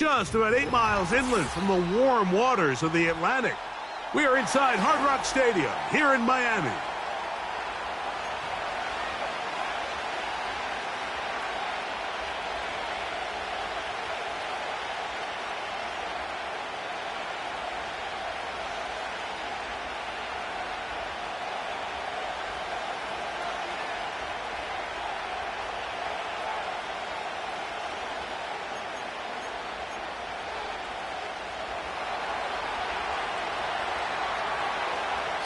just about 8 miles inland from the warm waters of the Atlantic. We are inside Hard Rock Stadium here in Miami.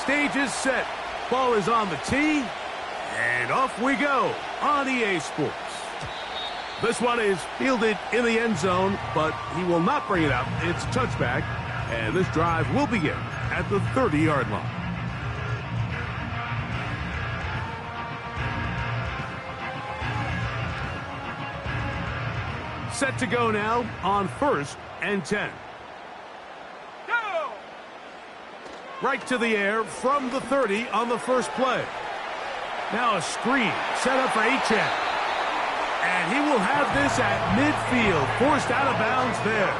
Stage is set. Ball is on the tee. And off we go on EA Sports. This one is fielded in the end zone, but he will not bring it out. It's touchback. And this drive will begin at the 30-yard line. Set to go now on 1st and 10. Right to the air from the 30 on the first play. Now a screen set up for Achane. And he will have this at midfield, forced out of bounds there.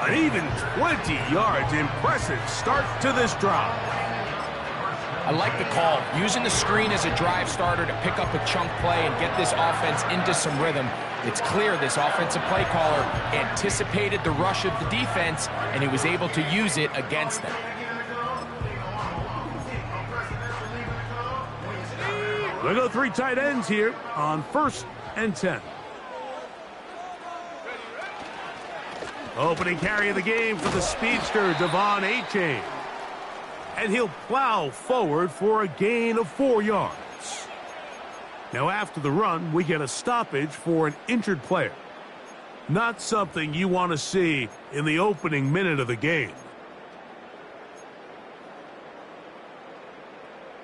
An even 20 yards. Impressive start to this drive. I like the call. Using the screen as a drive starter to pick up a chunk play and get this offense into some rhythm. It's clear this offensive play caller anticipated the rush of the defense, and he was able to use it against them. We'll go 3 tight ends here on 1st and 10. Opening carry of the game for the speedster, Devon Achane. And he'll plow forward for a gain of 4 yards. Now after the run, we get a stoppage for an injured player. Not something you want to see in the opening minute of the game.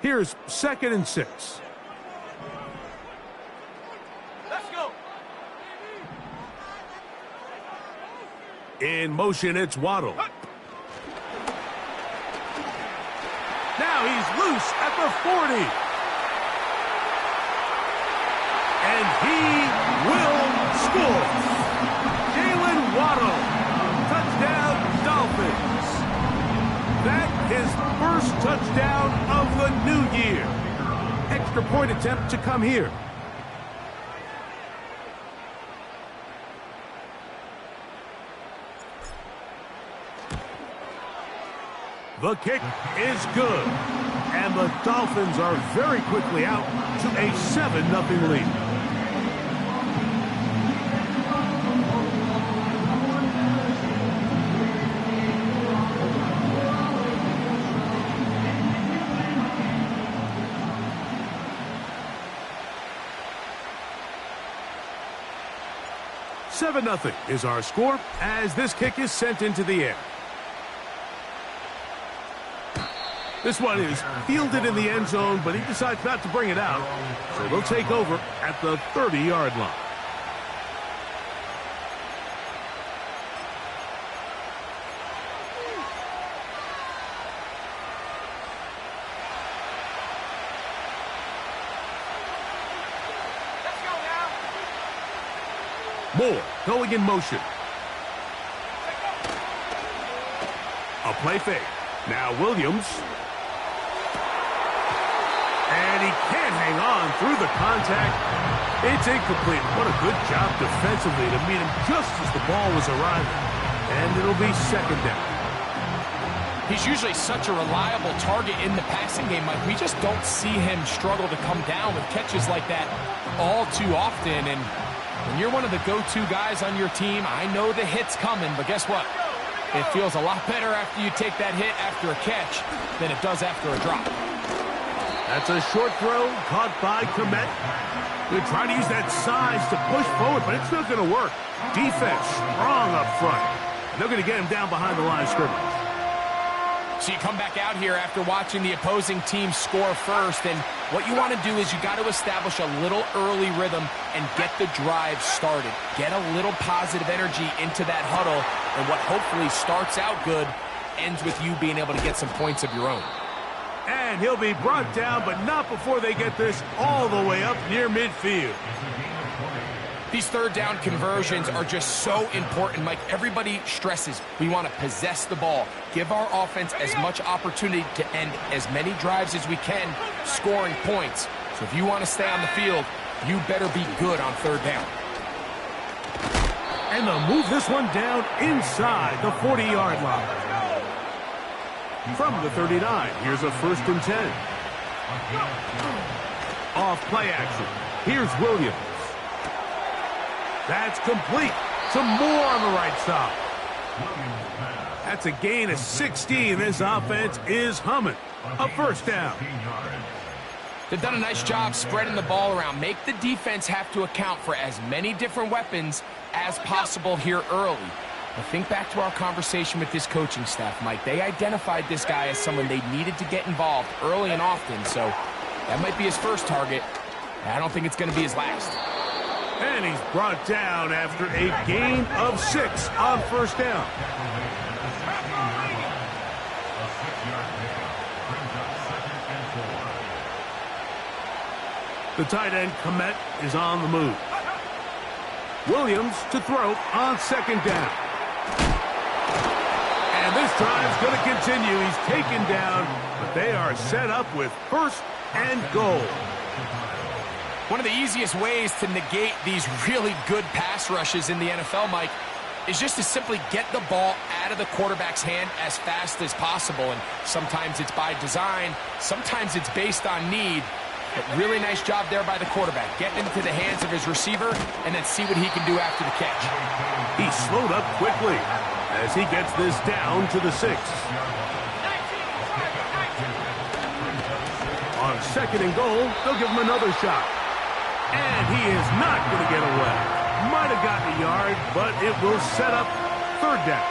Here's 2nd and 6. Let's go. In motion, it's Waddle. Now he's loose at the 40. And he will score. Jalen Waddle. Touchdown, Dolphins. That his first touchdown of the new year. Extra point attempt to come here. The kick is good. And the Dolphins are very quickly out to a 7-0 lead. $7-0 is our score as this kick is sent into the air. This one is fielded in the end zone, but he decides not to bring it out. So they'll take over at the 30-yard line. Moore going in motion. A play fake. Now Williams. And he can't hang on through the contact. It's incomplete. What a good job defensively to meet him just as the ball was arriving. And it'll be 2nd down. He's usually such a reliable target in the passing game, Mike. We just don't see him struggle to come down with catches like that all too often. And when you're one of the go-to guys on your team, I know the hit's coming, but guess what? It feels a lot better after you take that hit after a catch than it does after a drop. That's a short throw caught by Komet. They're trying to use that size to push forward, but it's not going to work. Defense strong up front. They're going to get him down behind the line of scrimmage. So you come back out here after watching the opposing team score first, and what you want to do is you got to establish a little early rhythm and get the drive started. Get a little positive energy into that huddle, and what hopefully starts out good ends with you being able to get some points of your own. And he'll be brought down, but not before they get this all the way up near midfield. These third down conversions are just so important, Mike. Everybody stresses we want to possess the ball, give our offense as much opportunity to end as many drives as we can, scoring points. So if you want to stay on the field, you better be good on third down. And they'll move this one down inside the 40-yard line. From the 39, here's a 1st and 10. Off play action. Here's Williams. That's complete. Some more on the right side. That's a gain of 16. This offense is humming. A 1st down. They've done a nice job spreading the ball around. Make the defense have to account for as many different weapons as possible here early. But think back to our conversation with this coaching staff, Mike. They identified this guy as someone they needed to get involved early and often, so that might be his first target. I don't think it's going to be his last. And he's brought down after a gain of 6 on 1st down. The tight end, Komet, is on the move. Williams to throw on 2nd down. And this drive's going to continue. He's taken down, but they are set up with 1st and goal. One of the easiest ways to negate these really good pass rushes in the NFL, Mike, is just to simply get the ball out of the quarterback's hand as fast as possible. And sometimes it's by design, sometimes it's based on need. But really nice job there by the quarterback, getting into the hands of his receiver and then see what he can do after the catch. He slowed up quickly as he gets this down to the 6. On 2nd and goal, they'll give him another shot. And he is not going to get away. Might have gotten a yard, but it will set up 3rd down.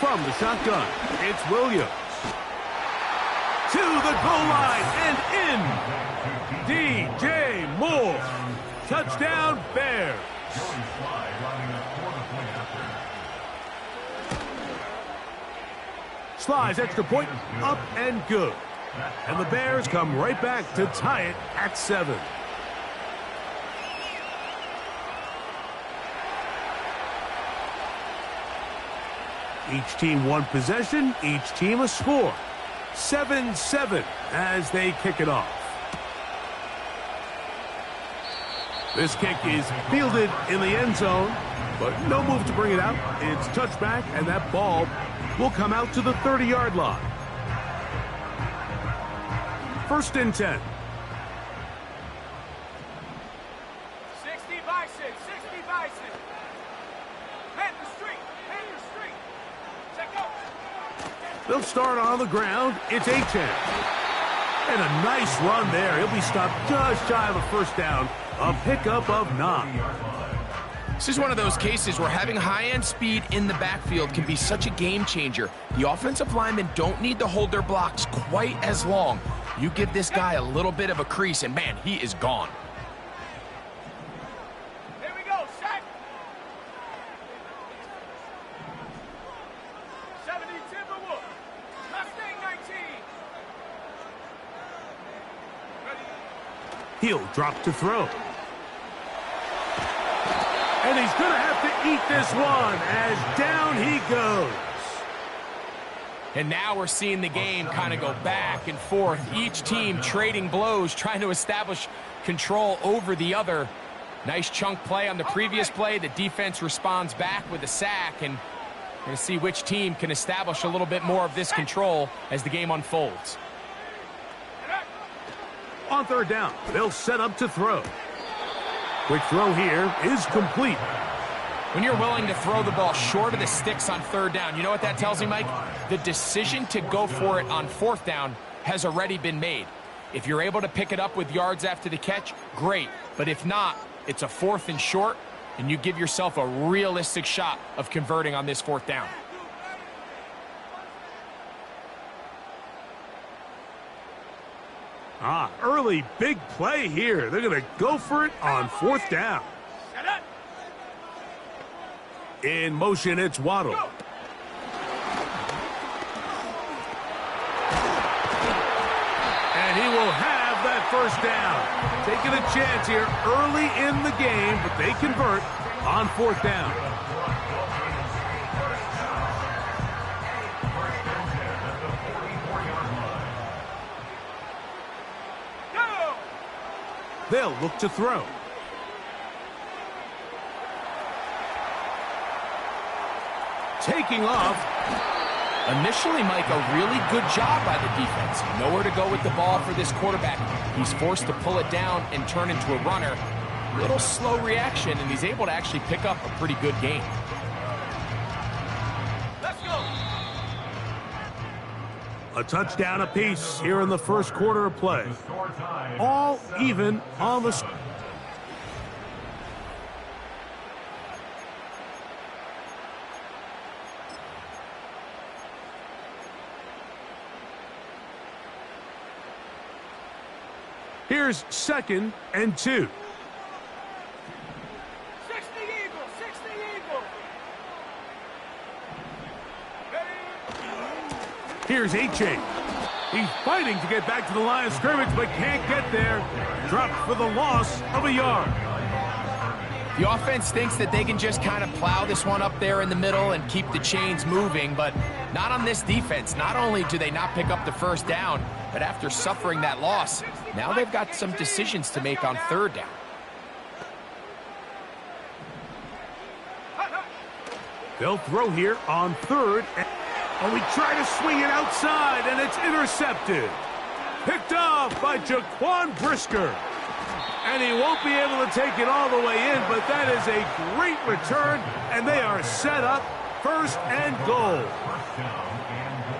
From the shotgun, it's Williams. To the goal line and in. DJ Moore. Touchdown, Bears. Slides extra point, up and good. And the Bears come right back to tie it at 7. Each team one possession, each team a score. 7-7 as they kick it off. This kick is fielded in the end zone, but no move to bring it out. It's touchback, and that ball will come out to the 30-yard line. 1st and 10. 60 Bison, 60 Bison. Panther Street, Panther Street. Check out. They'll start on the ground. It's Achane. And a nice run there. He'll be stopped just shy of a 1st down. A pickup of 9. This is one of those cases where having high-end speed in the backfield can be such a game changer. The offensive linemen don't need to hold their blocks quite as long. You give this guy a little bit of a crease, and man, he is gone. Here we go, set. 70 Timberwolves. Mustang 19. Ready? He'll drop to throw. And he's going to have to eat this one as down he goes. And now we're seeing the game kind of go back and forth. Each team trading blows, trying to establish control over the other. Nice chunk play on the previous play. The defense responds back with a sack. And we're going to see which team can establish a little bit more of this control as the game unfolds. On 3rd down, they'll set up to throw. Quick throw here is complete. When you're willing to throw the ball short of the sticks on 3rd down, you know what that tells me, Mike? The decision to go for it on 4th down has already been made. If you're able to pick it up with yards after the catch, great. But if not, it's a 4th and short, and you give yourself a realistic shot of converting on this 4th down. Early big play here. They're going to go for it on 4th down. In motion, it's Waddle. first down. Taking a chance here early in the game, but they convert on fourth down. They'll look to throw. Taking off. Initially, Mike, a really good job by the defense. Nowhere to go with the ball for this quarterback. He's forced to pull it down and turn into a runner. Little slow reaction, and he's able to actually pick up a pretty good gain. Let's go. A touchdown apiece here in the first quarter of play. All even on the... Here's 2nd and 2. 60 Eagle, 60 Eagle. Here's A-Chain. He's fighting to get back to the line of scrimmage, but can't get there. Dropped for the loss of a yard. The offense thinks that they can just kind of plow this one up there in the middle and keep the chains moving, but not on this defense. Not only do they not pick up the first down, but after suffering that loss, now they've got some decisions to make on third down. They'll throw here on third. And we try to swing it outside, and it's intercepted. Picked off by Jaquan Brisker. And he won't be able to take it all the way in, but that is a great return, and they are set up 1st and goal.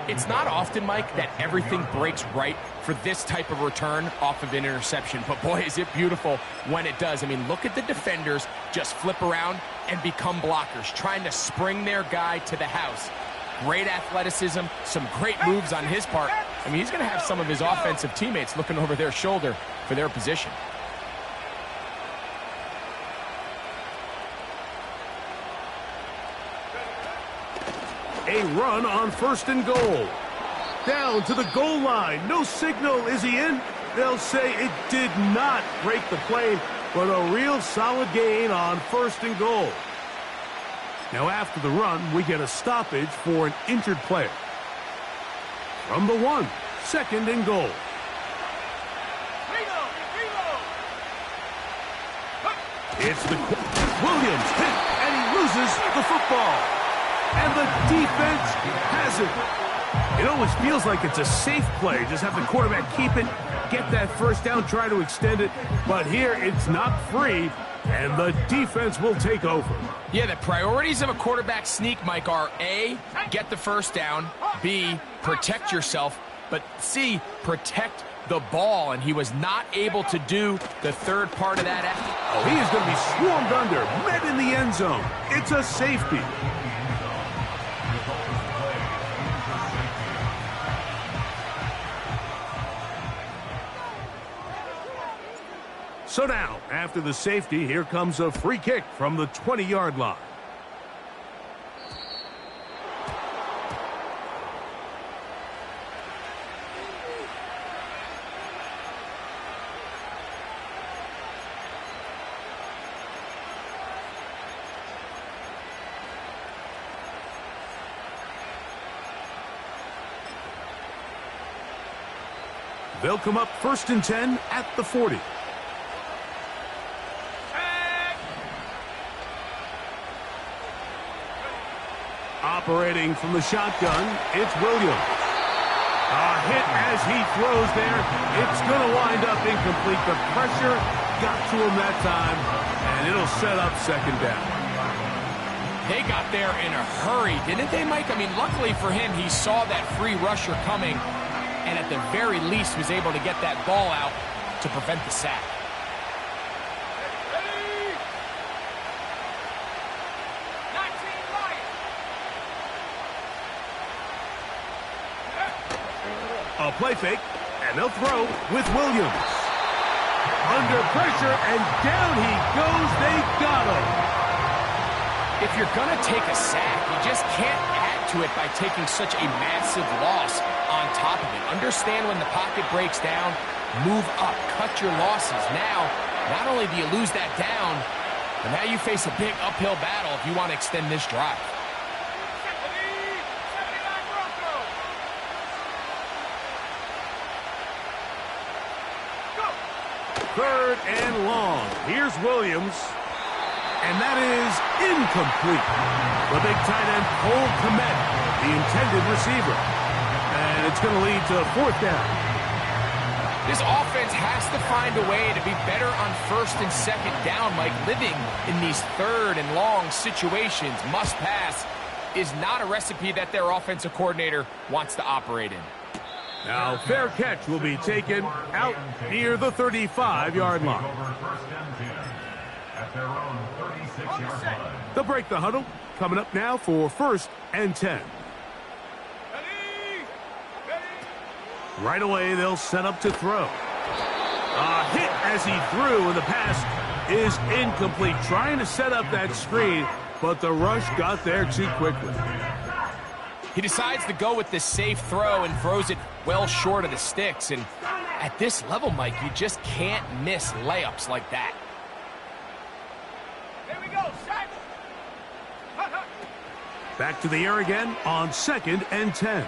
It's not often, Mike, that everything breaks right for this type of return off of an interception, but boy, is it beautiful when it does. I mean, look at the defenders just flip around and become blockers, trying to spring their guy to the house. Great athleticism, some great moves on his part. I mean, he's going to have some of his offensive teammates looking over their shoulder for their position. A run on 1st and goal. Down to the goal line. No signal. Is he in? They'll say it did not break the plane, but a real solid gain on 1st and goal. Now after the run, we get a stoppage for an injured player. From the 1, 2nd and goal. It's the Williams hit, and he loses the football. And the defense has it. It always feels like it's a safe play. Just have the quarterback keep it, get that first down, try to extend it. But here it's not free, and the defense will take over. Yeah, the priorities of a quarterback sneak, Mike, are A, get the first down, B, protect yourself, but C, protect the ball, and he was not able to do the third part of that. Oh, he is going to be swarmed under, met in the end zone. It's a safety. So now, after the safety, here comes a free kick from the 20-yard line. They'll come up 1st and 10 at the 40. Operating from the shotgun, it's Williams. A hit as he throws there. It's going to wind up incomplete. The pressure got to him that time, and it'll set up 2nd down. They got there in a hurry, didn't they, Mike? I mean, luckily for him, he saw that free rusher coming, and at the very least was able to get that ball out to prevent the sack. A play fake, and they'll throw with Williams. Under pressure, and down he goes. They got him. If you're going to take a sack, you just can't add to it by taking such a massive loss on top of it. Understand when the pocket breaks down, move up, cut your losses. Now, not only do you lose that down, but now you face a big uphill battle if you want to extend this drive. Third and long. Here's Williams. And that is incomplete. The big tight end, Cole Kmet, the intended receiver. And it's going to lead to fourth down. This offense has to find a way to be better on first and second down, Mike. Living in these third and long situations, must pass, is not a recipe that their offensive coordinator wants to operate in. Now, fair catch will be taken out near the 35-yard line. They'll break the huddle. Coming up now for first and 10. Right away, they'll set up to throw. A hit as he threw, and the pass is incomplete. Trying to set up that screen, but the rush got there too quickly. He decides to go with the safe throw and throws it well short of the sticks. And at this level, Mike, you just can't miss layups like that. Here we go, set. Back to the air again on second and 10.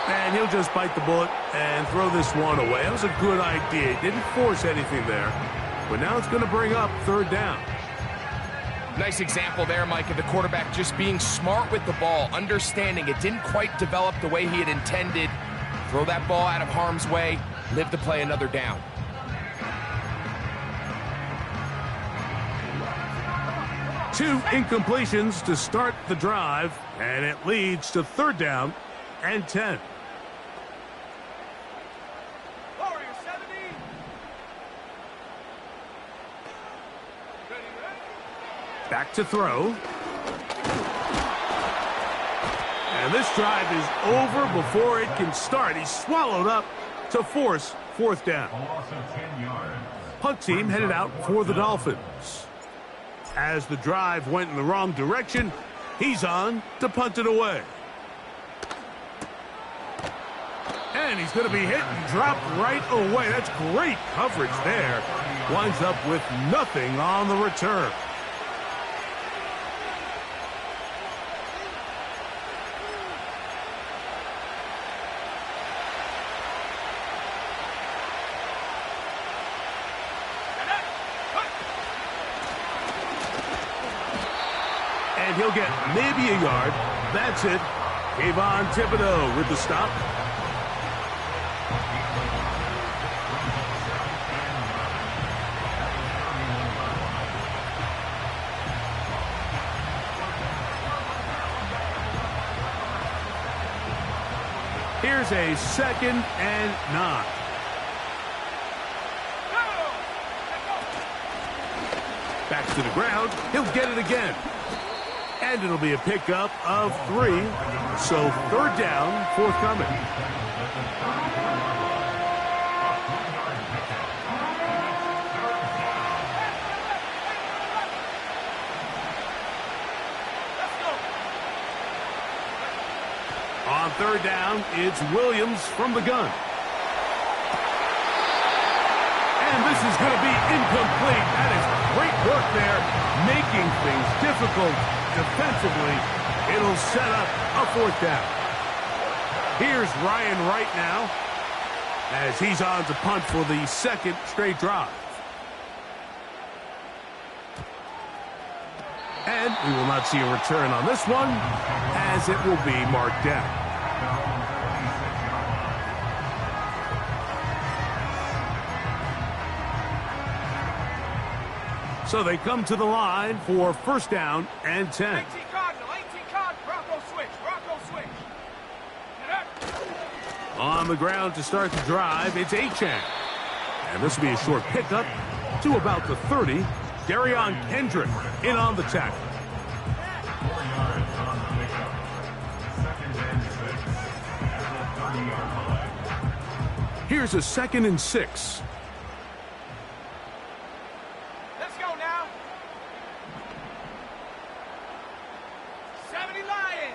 And he'll just bite the bullet and throw this one away. That was a good idea. He didn't force anything there. But now it's going to bring up third down. Nice example there, Mike, of the quarterback just being smart with the ball, understanding it didn't quite develop the way he had intended. Throw that ball out of harm's way, live to play another down. Two incompletions to start the drive, and it leads to third down and 10. Warrior 70. Ready. Back to throw. And this drive is over before it can start. He's swallowed up to force fourth down. Punt team headed out for the Dolphins. As the drive went in the wrong direction, he's on to punt it away. And he's going to be hit and dropped right away. That's great coverage there. Winds up with nothing on the return. And he'll get maybe a yard. That's it. Kayvon Thibodeau with the stop. Here's a second and 9. Back to the ground. He'll get it again. And it'll be a pickup of 3. So third down, forthcoming. On third down, it's Williams from the gun. And this is going to be incomplete. That is great work there, making things difficult defensively. It'll set up a fourth down. Here's Ryan Wright now as he's on to punt for the second straight drive. And we will not see a return on this one, as it will be marked down. So they come to the line for first down and 10. 18 Cardinal, Bronco switch. On the ground to start the drive, it's Achane. And this will be a short pickup to about the 30. Darion Kendrick in on the tackle. Here's a second and 6. Let's go now. 70 Lion.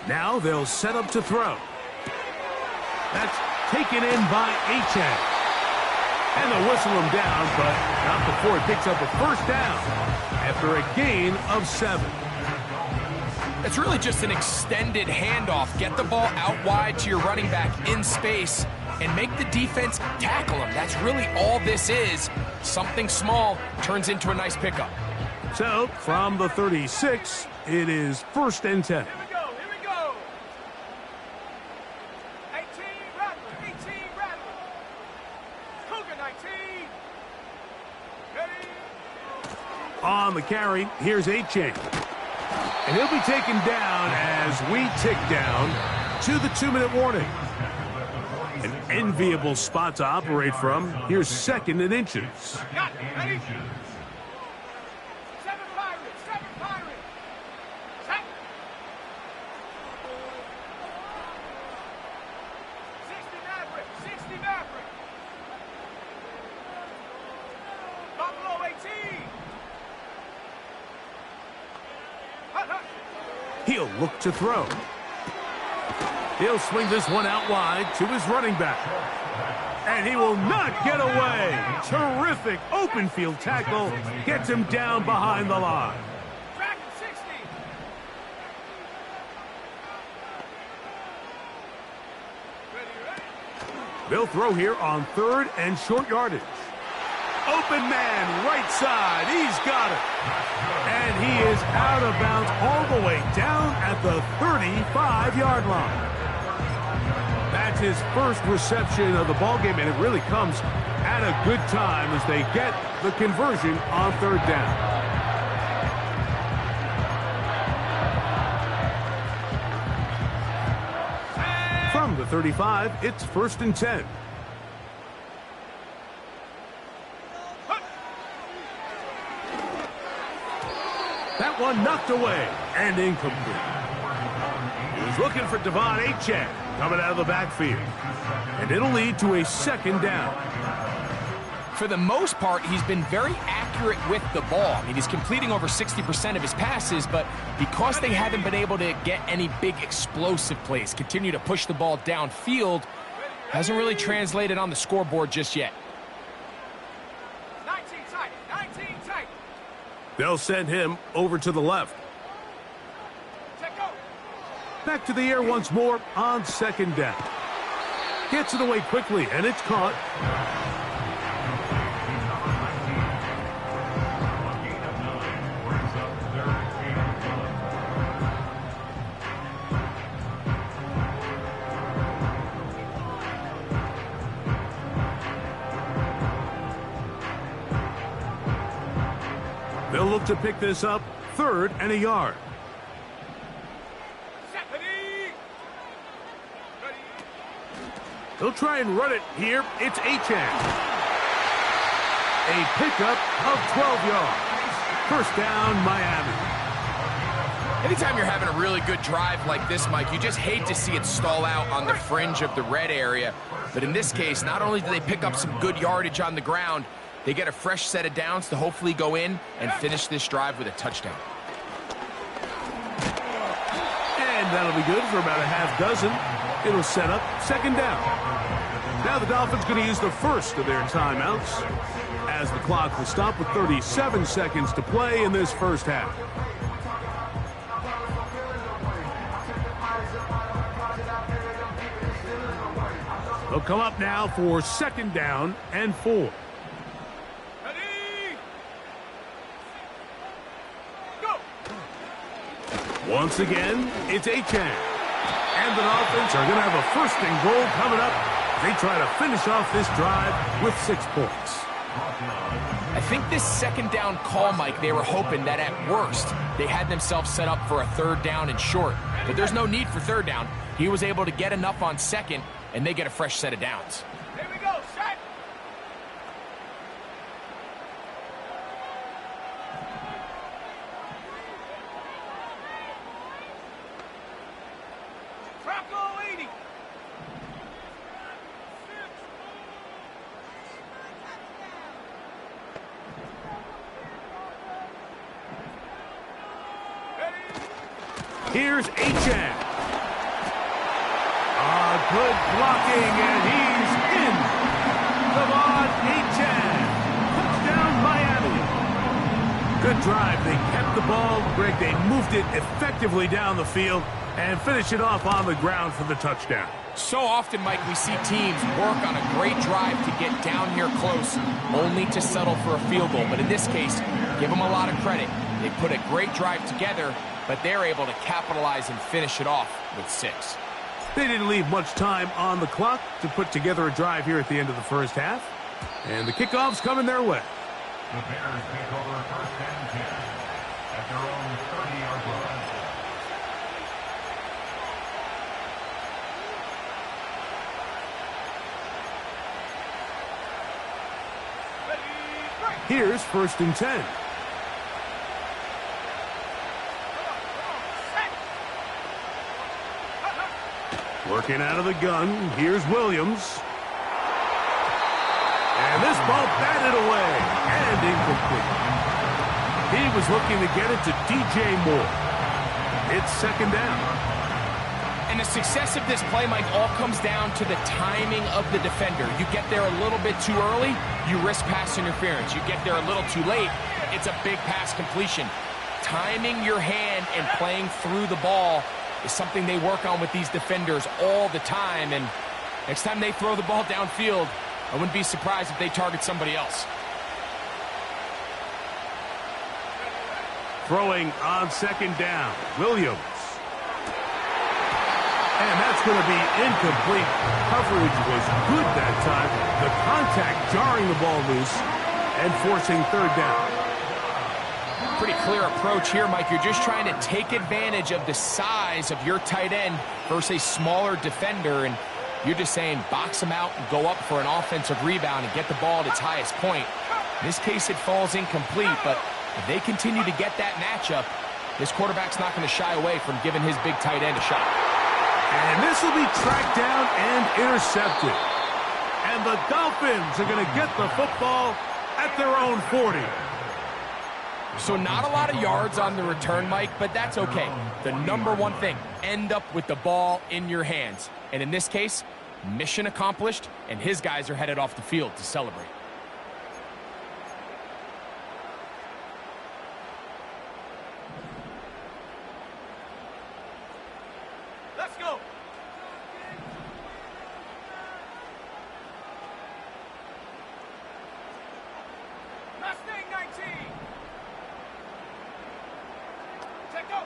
Now they'll set up to throw. That's taken in by Achane. And they'll whistle him down, but not before he picks up a first down after a gain of 7. It's really just an extended handoff. Get the ball out wide to your running back in space and make the defense tackle him. That's really all this is. Something small turns into a nice pickup. So, from the 36, it is 1st and 10. Here we go, here we go. 18, Rattler, 18, Rattler. Cougar 19. Ready? On the carry, here's Achane. And he'll be taken down as we tick down to the 2-minute warning. An enviable spot to operate from. Here's 2nd and inches. Got it, ready? 7 Pirates, 7 Pirates. Set. 60 Maverick, 60 Maverick. Buffalo 18. Hut, hut. He'll look to throw. He'll swing this one out wide to his running back. And he will not get away. Terrific open field tackle. Gets him down behind the line. Dragon 60. Ready, ready? They'll throw here on 3rd and short yardage. Open man, right side. He's got it. And he is out of bounds all the way down at the 35-yard line. That's his first reception of the ballgame, and it really comes at a good time as they get the conversion on 3rd down. From the 35, it's 1st and 10. That one knocked away and incomplete. He was looking for Devon Achane coming out of the backfield. And it'll lead to a 2nd down. For the most part, he's been very accurate with the ball. I mean, he's completing over 60% of his passes, but because they haven't been able to get any big explosive plays, continue to push the ball downfield, hasn't really translated on the scoreboard just yet. 19 tight, 19 tight. They'll send him over to the left. Check go. Back to the air once more on 2nd down. Gets it away quickly, and it's caught. They'll look to pick this up 3rd and a yard. Set, ready. Ready. They'll try and run it here. It's Achane. A pickup of 12 yards. 1st down, Miami. Anytime you're having a really good drive like this, Mike, you just hate to see it stall out on the fringe of the red area. But in this case, not only do they pick up some good yardage on the ground, they get a fresh set of downs to hopefully go in and finish this drive with a touchdown. And that'll be good for about a half dozen. It'll set up 2nd down. Now the Dolphins going to use the first of their timeouts as the clock will stop with 37 seconds to play in this first half. They'll come up now for 2nd down and 4. Ready. Go. Once again, it's Achane. And the Dolphins are going to have a 1st and goal coming up. They try to finish off this drive with 6 points. I think this 2nd down call, Mike, they were hoping that at worst they had themselves set up for a 3rd down and short. But there's no need for 3rd down. He was able to get enough on 2nd, and they get a fresh set of downs. Here we go. Set. Bronco 80. Here's Achane. good blocking, and he's in. Come on, Achan. Touchdown, Miami. Good drive. They kept the ball. Greg, they moved it effectively down the field and finished it off on the ground for the touchdown. So often, Mike, we see teams work on a great drive to get down here close, only to settle for a field goal. But in this case, give them a lot of credit. They put a great drive together, but they're able to capitalize and finish it off with 6. They didn't leave much time on the clock to put together a drive here at the end of the first half. And the kickoff's coming their way. The Bears take over first and 10 at their own 30-yard line. Here's first and 10. Working out of the gun, here's Williams. And this ball batted away and incomplete. He was looking to get it to DJ Moore. It's second down. And the success of this play, Mike, all comes down to the timing of the defender. You get there a little bit too early, you risk pass interference. You get there a little too late, it's a big pass completion. Timing your hand and playing through the ball is something they work on with these defenders all the time. And next time they throw the ball downfield, I wouldn't be surprised if they target somebody else. Throwing on second down, Williams. And that's going to be incomplete. Coverage was good that time. The contact jarring the ball loose and forcing third down. Pretty clear approach here, Mike. You're just trying to take advantage of the size of your tight end versus a smaller defender, and you're just saying box him out and go up for an offensive rebound and get the ball at its highest point. In this case, it falls incomplete, but if they continue to get that matchup, this quarterback's not going to shy away from giving his big tight end a shot. And this will be tracked down and intercepted. And the Dolphins are going to get the football at their own 40. So not a lot of yards on the return, Mike, but that's okay. The number one thing, end up with the ball in your hands. And in this case, mission accomplished, and his guys are headed off the field to celebrate. Let's go. Mustang 19. Take go.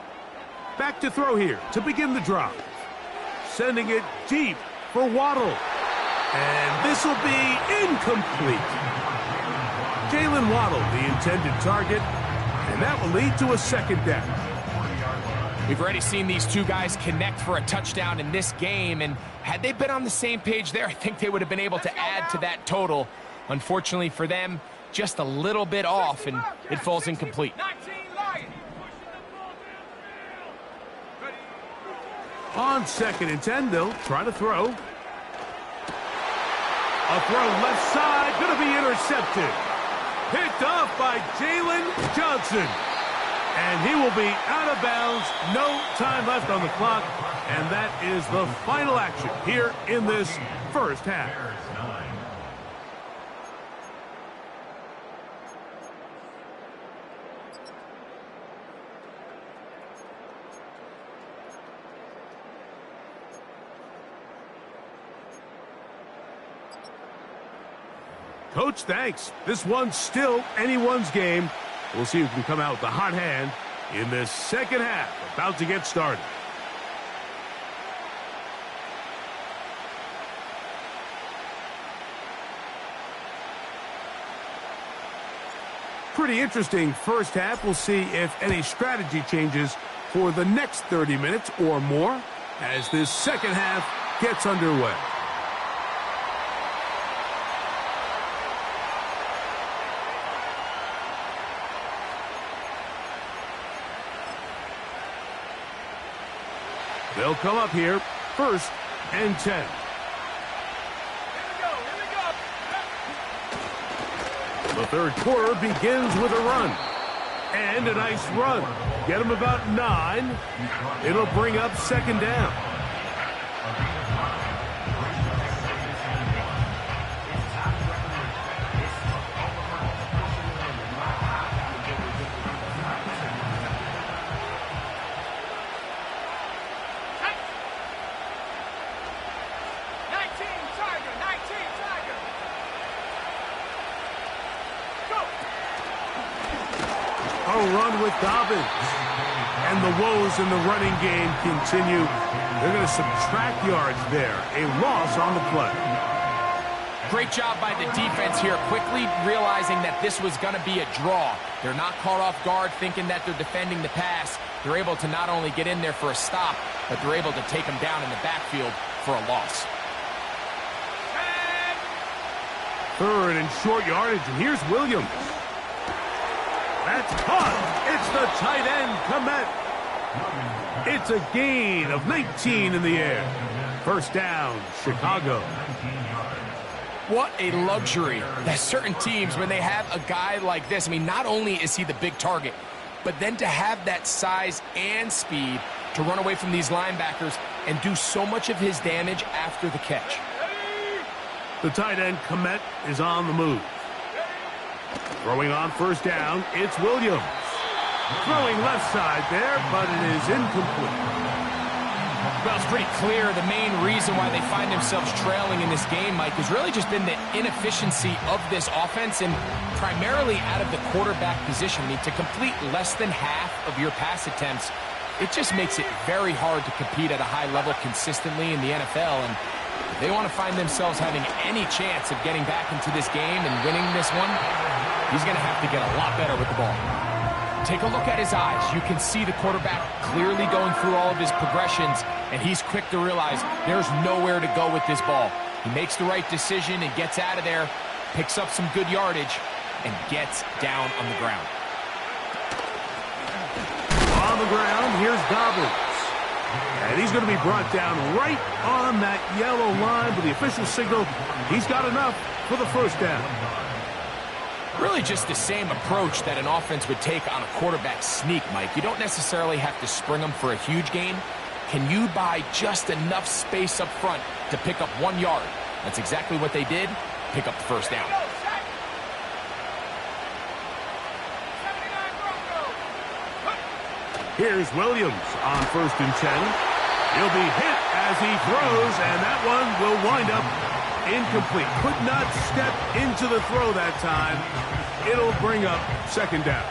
Back to throw here to begin the drive. Sending it deep for Waddle. And this will be incomplete. Jalen Waddle, the intended target, and that will lead to a second down. We've already seen these two guys connect for a touchdown in this game, and had they been on the same page there, I think they would have been able to add to that total. Unfortunately for them, just a little bit off, and it falls incomplete. 19 Lions. On second and 10, they'll try to throw. A throw left side, going to be intercepted. Picked off by Jalen Johnson. And he will be out of bounds. No time left on the clock. And that is the final action here in this first half. Coach, thanks. This one's still anyone's game. We'll see who can come out with the hot hand in this second half. About to get started. Pretty interesting first half. We'll see if any strategy changes for the next 30 minutes or more as this second half gets underway. They'll come up here, first and 10. Here we go. The third quarter begins with a run. And a nice run. Get them about 9. It'll bring up second down. with Dobbins. And the woes in the running game continue. They're going to subtract yards there. A loss on the play. Great job by the defense here, quickly realizing that this was going to be a draw. They're not caught off guard thinking that they're defending the pass. They're able to not only get in there for a stop, but they're able to take them down in the backfield for a loss. Third and short yardage, and here's Williams. That's caught. It's the tight end, Komet. It's a gain of 19 in the air. First down, Chicago. What a luxury that certain teams, when they have a guy like this, I mean, not only is he the big target, but then to have that size and speed to run away from these linebackers and do so much of his damage after the catch. The tight end, Komet, is on the move. Throwing on first down, it's Williams. Throwing left side there, but it is incomplete. Well, it's pretty clear the main reason why they find themselves trailing in this game, Mike, has really just been the inefficiency of this offense and primarily out of the quarterback position. I mean, to complete less than half of your pass attempts, it just makes it very hard to compete at a high level consistently in the NFL. And if they want to find themselves having any chance of getting back into this game and winning this one, he's going to have to get a lot better with the ball. Take a look at his eyes. You can see the quarterback clearly going through all of his progressions, and he's quick to realize there's nowhere to go with this ball. He makes the right decision and gets out of there, picks up some good yardage, and gets down on the ground. On the ground, here's Dobbins. And he's going to be brought down right on that yellow line with the official signal. He's got enough for the first down. Really just the same approach that an offense would take on a quarterback sneak, Mike. You don't necessarily have to spring them for a huge gain. Can you buy just enough space up front to pick up 1 yard? That's exactly what they did. Pick up the first down. Here's Williams on first and 10. He'll be hit as he throws, and that one will wind up incomplete. Could not step into the throw that time. It'll bring up second down.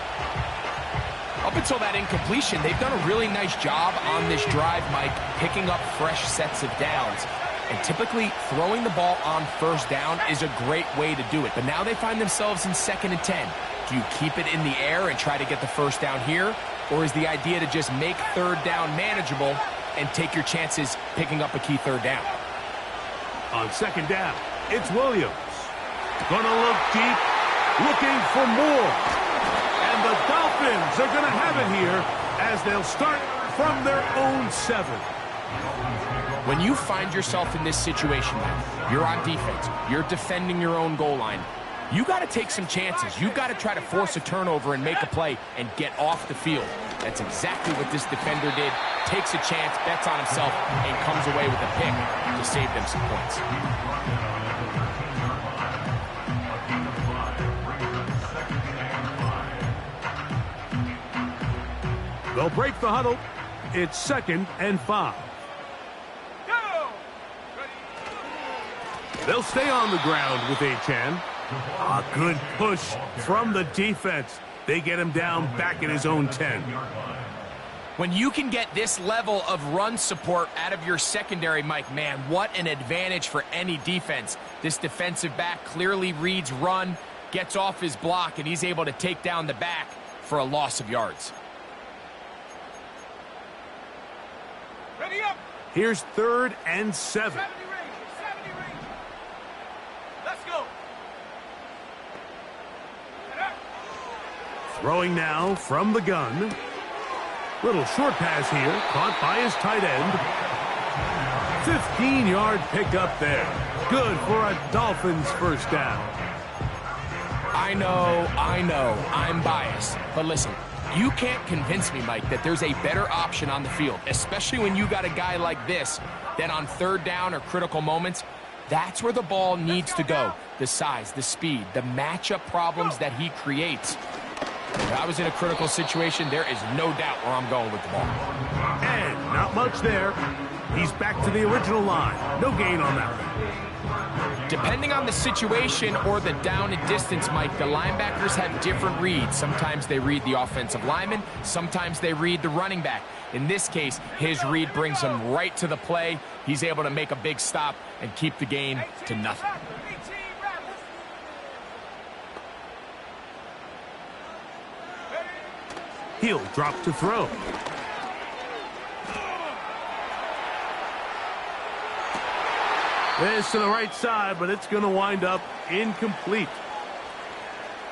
Up until that incompletion, they've done a really nice job on this drive, Mike, picking up fresh sets of downs. And typically, throwing the ball on first down is a great way to do it. But now they find themselves in 2nd and 10. Do you keep it in the air and try to get the first down here? Or is the idea to just make third down manageable and take your chances picking up a key third down? On second down, it's Williams. Gonna look deep, looking for more. And the Dolphins are gonna have it here as they'll start from their own 7. When you find yourself in this situation, you're on defense, you're defending your own goal line, you got to take some chances. You got to try to force a turnover and make a play and get off the field. That's exactly what this defender did. Takes a chance, bets on himself, and comes away with a pick to save them some points. They'll break the huddle. It's 2nd and 5. They'll stay on the ground with Achane. A good push from the defense. They get him down back at his own 10. When you can get this level of run support out of your secondary, Mike, man, what an advantage for any defense. This defensive back clearly reads run, gets off his block, and he's able to take down the back for a loss of yards. Ready up. Here's 3rd and 7. 70 range. Let's go. Throwing now from the gun. Little short pass here, caught by his tight end. 15-yard pickup there. Good for a Dolphins first down. I know, I'm biased. But listen, you can't convince me, Mike, that there's a better option on the field, especially when you got a guy like this, that on third down or critical moments, that's where the ball needs to go. The size, the speed, the matchup problems that he creates. If I was in a critical situation, there is no doubt where I'm going with the ball. And not much there. He's back to the original line. No gain on that one. Depending on the situation or the down and distance, Mike, the linebackers have different reads. Sometimes they read the offensive lineman. Sometimes they read the running back. In this case, his read brings him right to the play. He's able to make a big stop and keep the game to nothing. He'll drop to throw. This to the right side, but it's going to wind up incomplete.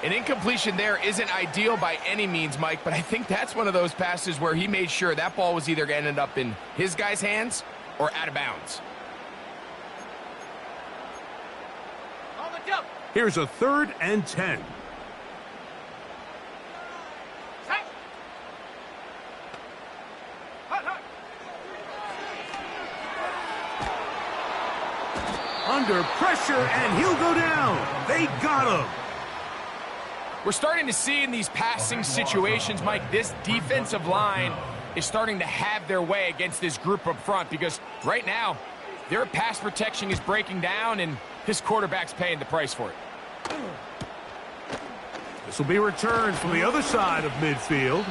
An incompletion there isn't ideal by any means, Mike, but I think that's one of those passes where he made sure that ball was either going to end up in his guy's hands or out of bounds. Here's a 3rd and 10. Under pressure, and he'll go down. They got him. We're starting to see in these passing situations, Mike, this defensive line is starting to have their way against this group up front because right now, their pass protection is breaking down, and this quarterback's paying the price for it. This will be returned from the other side of midfield,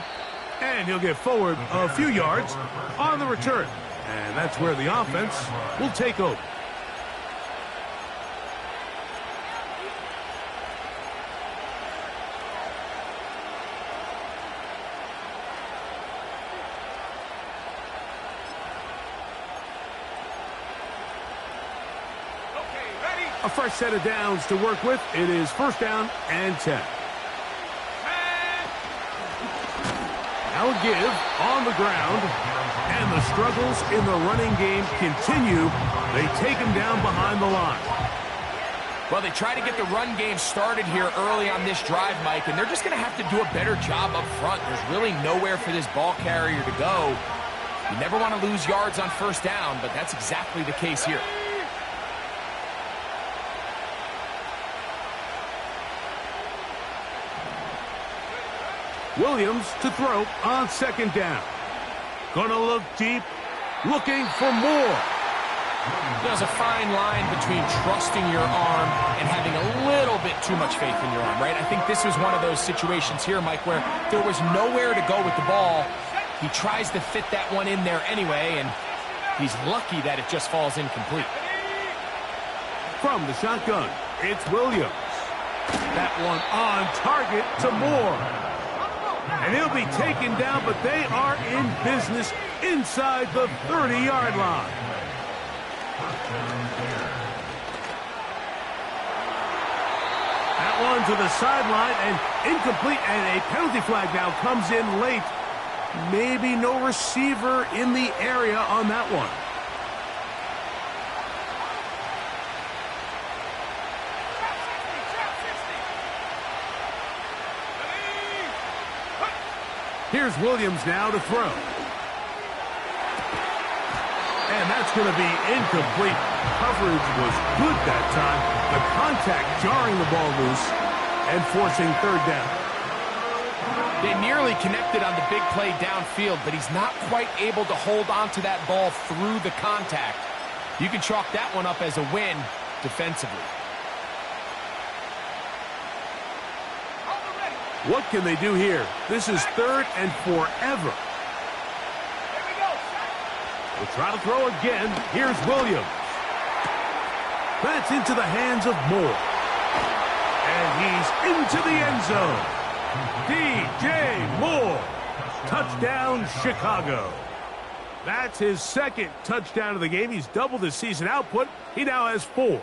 and he'll get forward a few yards on the return. And that's where the offense will take over. A fresh set of downs to work with. It is 1st down and 10. Now a give on the ground. And the struggles in the running game continue. They take him down behind the line. Well, they try to get the run game started here early on this drive, Mike, and they're just going to have to do a better job up front. There's really nowhere for this ball carrier to go. You never want to lose yards on 1st down, but that's exactly the case here. Williams to throw on 2nd down. Gonna look deep, looking for more. There's a fine line between trusting your arm and having a little bit too much faith in your arm, right? I think this was one of those situations here, Mike, where there was nowhere to go with the ball. He tries to fit that one in there anyway, and he's lucky that it just falls incomplete. From the shotgun, it's Williams. That one on target to Moore. And he'll be taken down, but they are in business inside the 30-yard line. That one to the sideline and incomplete, and a penalty flag now comes in late. Maybe no receiver in the area on that one. Here's Williams now to throw. And that's going to be incomplete. Coverage was good that time. The contact jarring the ball loose and forcing 3rd down. They nearly connected on the big play downfield, but he's not quite able to hold on to that ball through the contact. You can chalk that one up as a win defensively. What can they do here? This is 3rd and forever. We'll try to throw again. Here's Williams. That's into the hands of Moore. And he's into the end zone. DJ Moore. Touchdown, Chicago. That's his 2nd touchdown of the game. He's doubled his season output. He now has 4.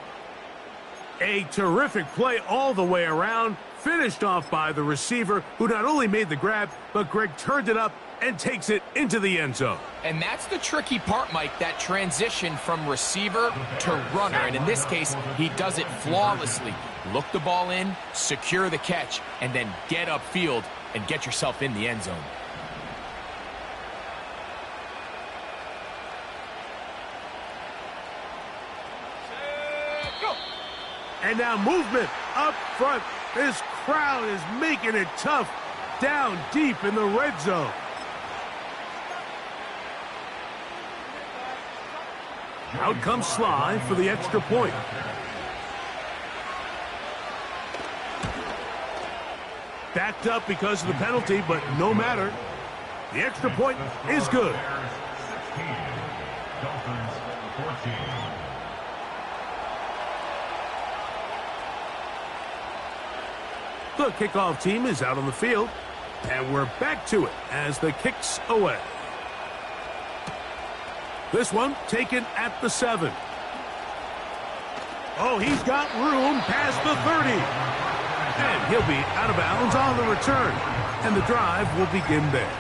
A terrific play all the way around. Finished off by the receiver, who not only made the grab, but Greg turned it up and takes it into the end zone. And that's the tricky part, Mike, that transition from receiver to runner. And in this case, he does it flawlessly. Look the ball in, secure the catch, and then get upfield and get yourself in the end zone. And now movement up front. This crowd is making it tough down deep in the red zone. Out comes Sly for the extra point. Backed up because of the penalty, but no matter. The extra point is good. The kickoff team is out on the field, and we're back to it as the kick's away. This one taken at the 7. Oh, he's got room past the 30. And he'll be out of bounds on the return, and the drive will begin there.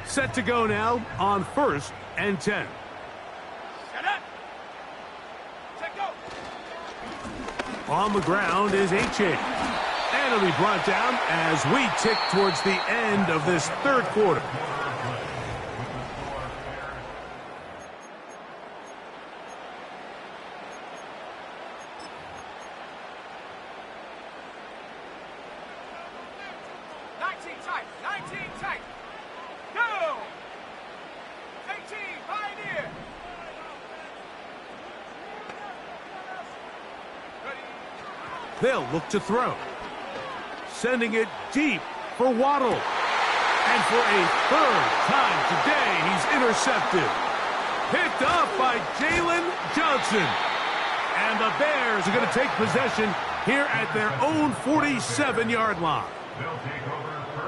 Set to go now on 1st and 10. Set up. Set go. On the ground is H.A. And it'll be brought down as we tick towards the end of this third quarter. They'll look to throw. Sending it deep for Waddle. And for a third time today, he's intercepted. Picked up by Jalen Johnson. And the Bears are going to take possession here at their own 47-yard line.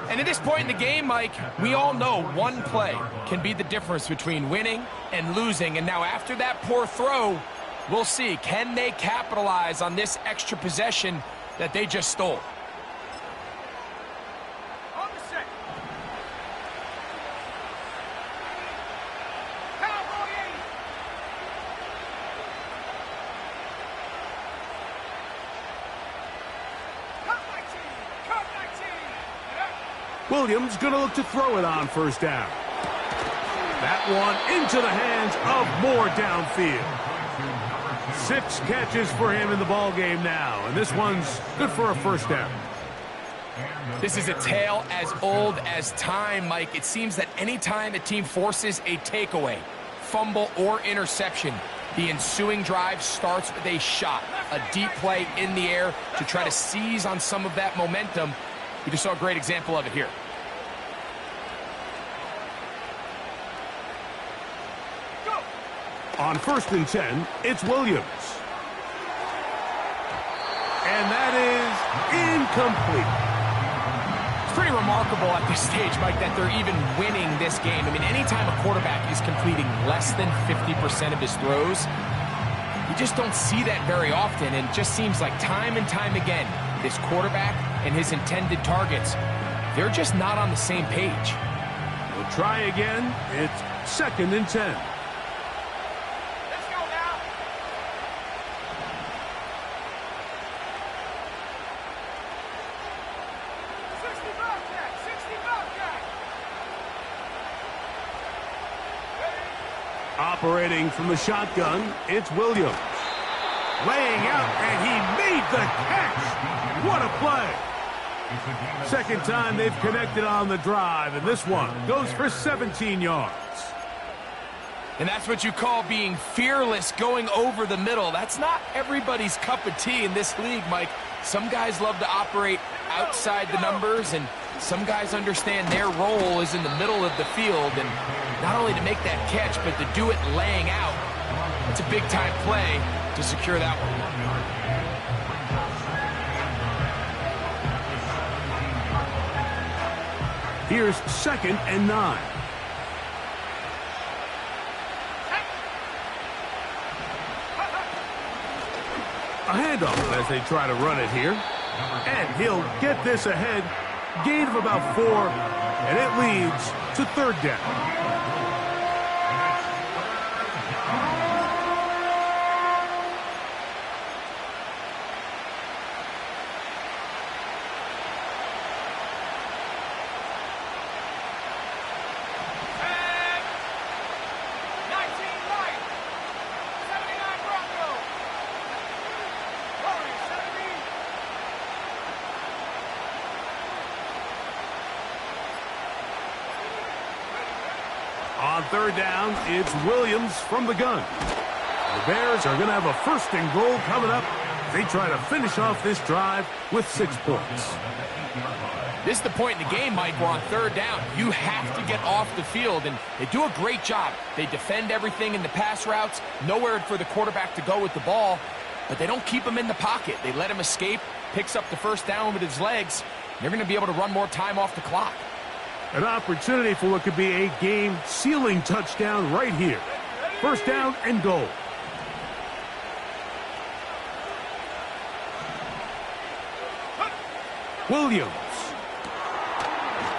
And at this point in the game, Mike, we all know one play can be the difference between winning and losing. And now after that poor throw, we'll see, can they capitalize on this extra possession that they just stole? On the set. Cowboy 80. Cut 19. Cut 19. Williams going to look to throw it on 1st down. That one into the hands of Moore downfield. 6 catches for him in the ball game now, and this one's good for a 1st down. This is a tale as old as time, Mike. It seems that anytime a team forces a takeaway, fumble, or interception, the ensuing drive starts with a shot, a deep play in the air to try to seize on some of that momentum. We just saw a great example of it here. On 1st and 10, it's Williams. And that is incomplete. It's pretty remarkable at this stage, Mike, that they're even winning this game. I mean, anytime a quarterback is completing less than 50% of his throws, you just don't see that very often. And it just seems like time and time again, this quarterback and his intended targets, they're just not on the same page. We'll try again. It's 2nd and 10. Operating from the shotgun, it's Williams. Laying out, and he made the catch. What a play. 2nd time they've connected on the drive, and this one goes for 17 yards. And that's what you call being fearless, going over the middle. That's not everybody's cup of tea in this league, Mike. Some guys love to operate outside the numbers, and some guys understand their role is in the middle of the field, and not only to make that catch, but to do it laying out. It's a big-time play to secure that one. Here's 2nd and 9. A handoff as they try to run it here. And he'll get this ahead. Gain of about 4, and it leads to 3rd down. On third down, it's Williams from the gun. The Bears are going to have a 1st and goal coming up. They try to finish off this drive with 6 points. This is the point in the game, Mike, where on third down, you have to get off the field, and they do a great job. They defend everything in the pass routes, nowhere for the quarterback to go with the ball, but they don't keep him in the pocket. They let him escape, picks up the 1st down with his legs. They're going to be able to run more time off the clock. An opportunity for what could be a game-sealing touchdown right here. 1st down and goal. Williams.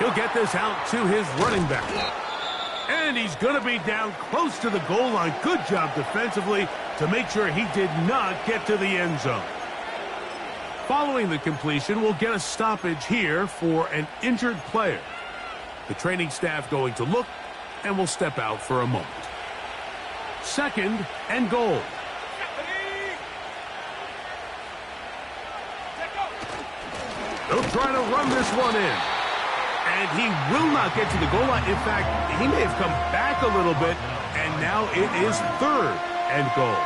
He'll get this out to his running back. And he's going to be down close to the goal line. Good job defensively to make sure he did not get to the end zone. Following the completion, we'll get a stoppage here for an injured player. The training staff going to look, and will step out for a moment. 2nd and goal. They'll try to run this one in. And he will not get to the goal line. In fact, he may have come back a little bit, and now it is 3rd and goal.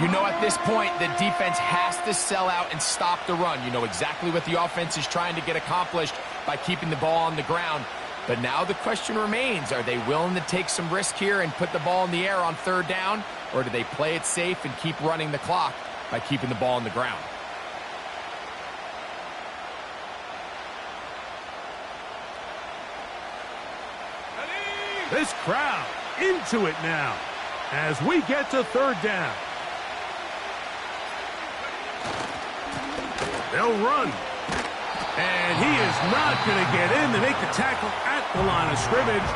You know, at this point, the defense has to sell out and stop the run. You know exactly what the offense is trying to get accomplished by keeping the ball on the ground. But now the question remains, are they willing to take some risk here and put the ball in the air on 3rd down? Or do they play it safe and keep running the clock by keeping the ball on the ground? This crowd into it now as we get to 3rd down. They'll run. And he is not going to get in. They make the tackle at the line of scrimmage.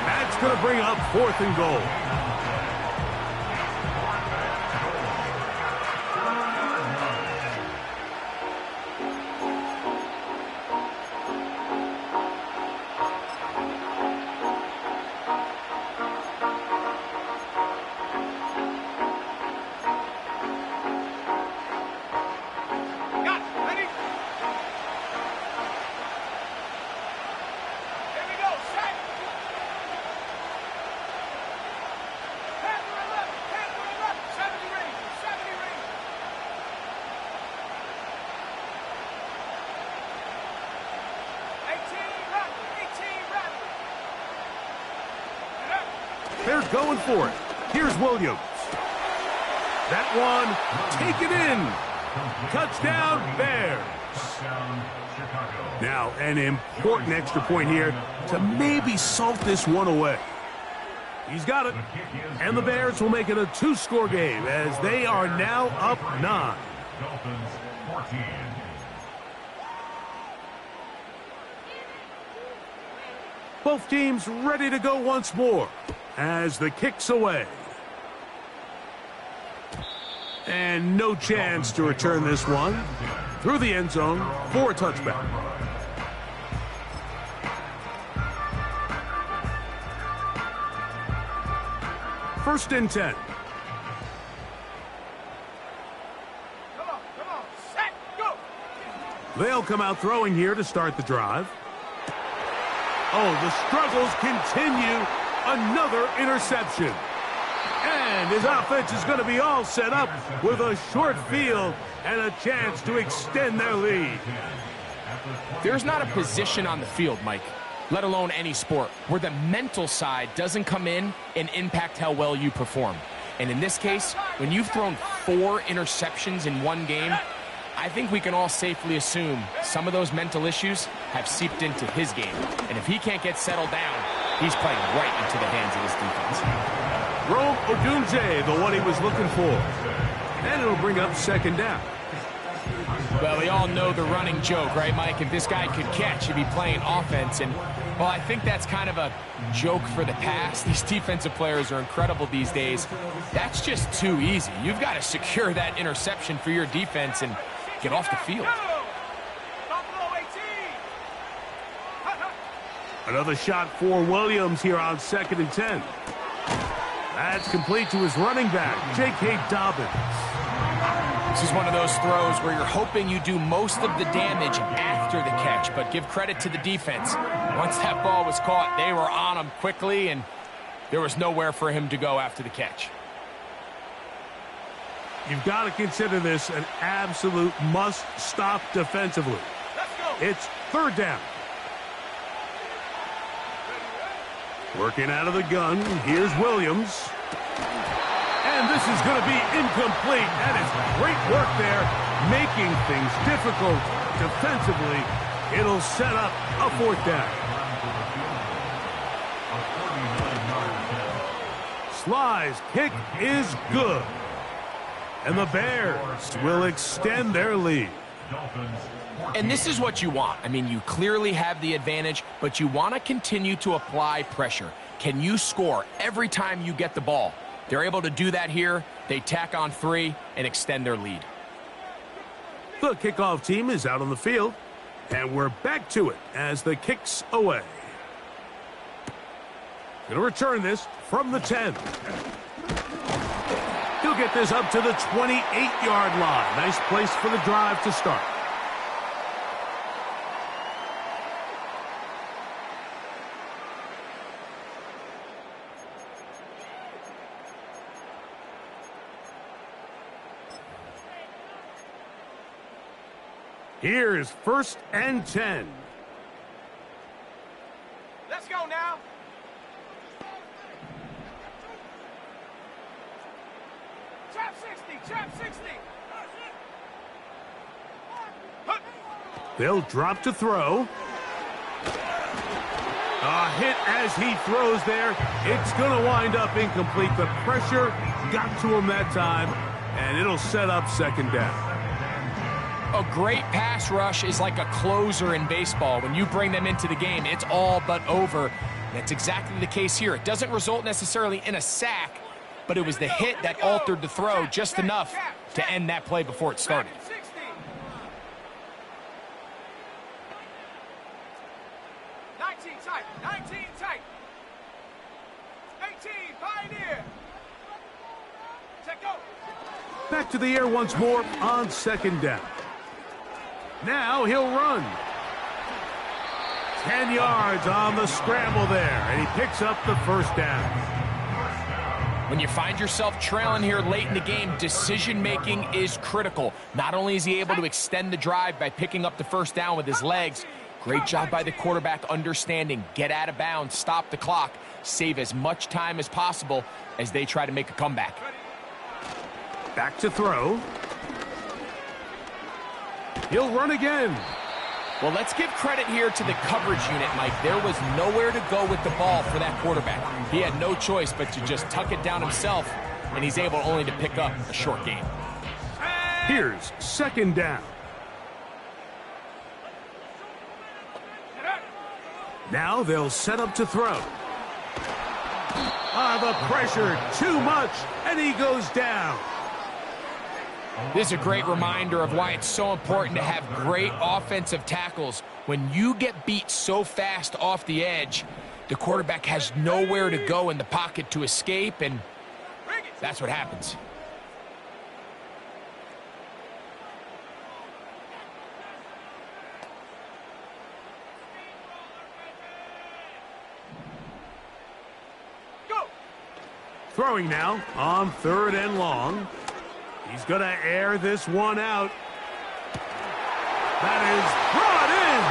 That's going to bring up 4th and goal. They're going for it. Here's Williams. That one, take it in. Touchdown, Bears. Now, an important extra point here to maybe salt this one away. He's got it. And the Bears will make it a 2-score game as they are now up 9. Dolphins 14. Both teams ready to go once more as the kick's away. And no chance to return this one through the end zone for a touchback. First and 10. Come on, set, go! They'll come out throwing here to start the drive. Oh, the struggles continue. Another interception. And his offense is going to be all set up with a short field and a chance to extend their lead. There's not a position on the field, Mike, let alone any sport, where the mental side doesn't come in and impact how well you perform. And in this case, when you've thrown 4 interceptions in one game, I think we can all safely assume some of those mental issues have seeped into his game. And if he can't get settled down, he's playing right into the hands of his defense. Rome Odunze, the one he was looking for. And it'll bring up second down. Well, we all know the running joke, right, Mike? If this guy could catch, he'd be playing offense. And, well, I think that's kind of a joke for the past. These defensive players are incredible these days. That's just too easy. You've got to secure that interception for your defense and get off the field. Another shot for Williams here on second and 10. That's complete to his running back, J.K. Dobbins. This is one of those throws where you're hoping you do most of the damage after the catch, but give credit to the defense. Once that ball was caught, they were on him quickly, and there was nowhere for him to go after the catch. You've got to consider this an absolute must-stop defensively. It's third down. Working out of the gun, here's Williams. And this is going to be incomplete. That is great work there, making things difficult defensively. It'll set up a fourth down. Sly's kick is good. And the Bears will extend their lead. And this is what you want. I mean, you clearly have the advantage, but you want to continue to apply pressure. Can you score every time you get the ball? They're able to do that here. They tack on 3 and extend their lead. The kickoff team is out on the field, and we're back to it as the kick's away. Going to return this from the 10. He'll get this up to the 28-yard line. Nice place for the drive to start. Here's first and 10. Let's go now. Trap 60, trap 60. They'll drop to throw. A hit as he throws there. It's going to wind up incomplete. The pressure got to him that time, and it'll set up second down. A great pass rush is like a closer in baseball. When you bring them into the game, it's all but over. That's exactly the case here. It doesn't result necessarily in a sack, but it was the hit that altered the throw just enough to end that play before it started. 19 tight, 19 tight. 18, pioneer. Check go. Back to the air once more on second down. Now he'll run. 10 yards on the scramble there, and he picks up the first down. When you find yourself trailing here late in the game, decision-making is critical. Not only is he able to extend the drive by picking up the first down with his legs, great job by the quarterback understanding, get out of bounds, stop the clock, save as much time as possible as they try to make a comeback. Back to throw. He'll run again. Well, let's give credit here to the coverage unit, Mike. There was nowhere to go with the ball for that quarterback. He had no choice but to just tuck it down himself, and he's able only to pick up a short gain. Here's second down. Now they'll set up to throw. The pressure, too much, and he goes down. This is a great reminder of why it's so important to have great offensive tackles. When you get beat so fast off the edge, the quarterback has nowhere to go in the pocket to escape, and that's what happens. Go. Throwing now on third and long. He's going to air this one out. That is brought in.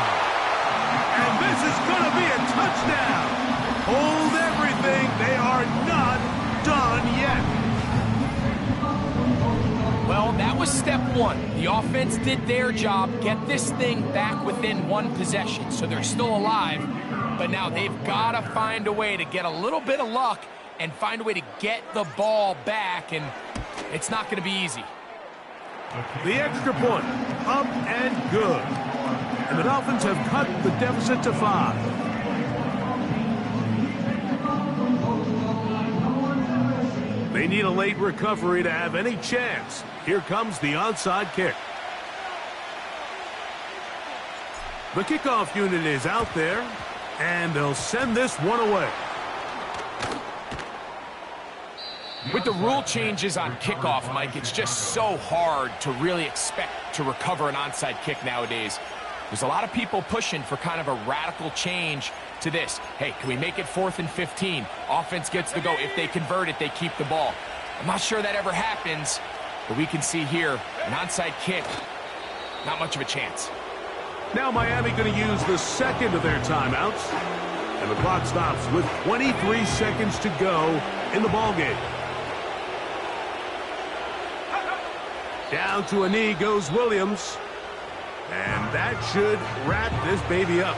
And this is going to be a touchdown. Hold everything. They are not done yet. Well, that was step one. The offense did their job, get this thing back within one possession, so they're still alive. But now they've got to find a way to get a little bit of luck and find a way to get the ball back, and it's not going to be easy. The extra point, up and good. And the Dolphins have cut the deficit to 5. They need a late recovery to have any chance. Here comes the onside kick. The kickoff unit is out there, and they'll send this one away. With the rule changes on kickoff, Mike, it's just so hard to really expect to recover an onside kick nowadays. There's a lot of people pushing for kind of a radical change to this. Hey, can we make it 4th and 15? Offense gets the go. If they convert it, they keep the ball. I'm not sure that ever happens, but we can see here an onside kick, not much of a chance. Now Miami going to use the second of their timeouts. And the clock stops with 23 seconds to go in the ballgame. Down to a knee goes Williams. And that should wrap this baby up.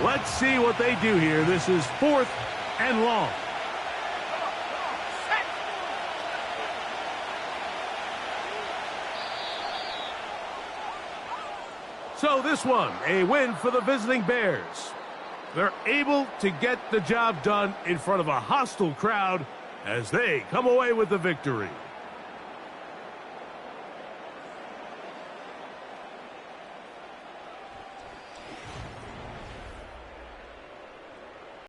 Let's see what they do here. This is 4th and long. So this one, a win for the visiting Bears. They're able to get the job done in front of a hostile crowd as they come away with the victory.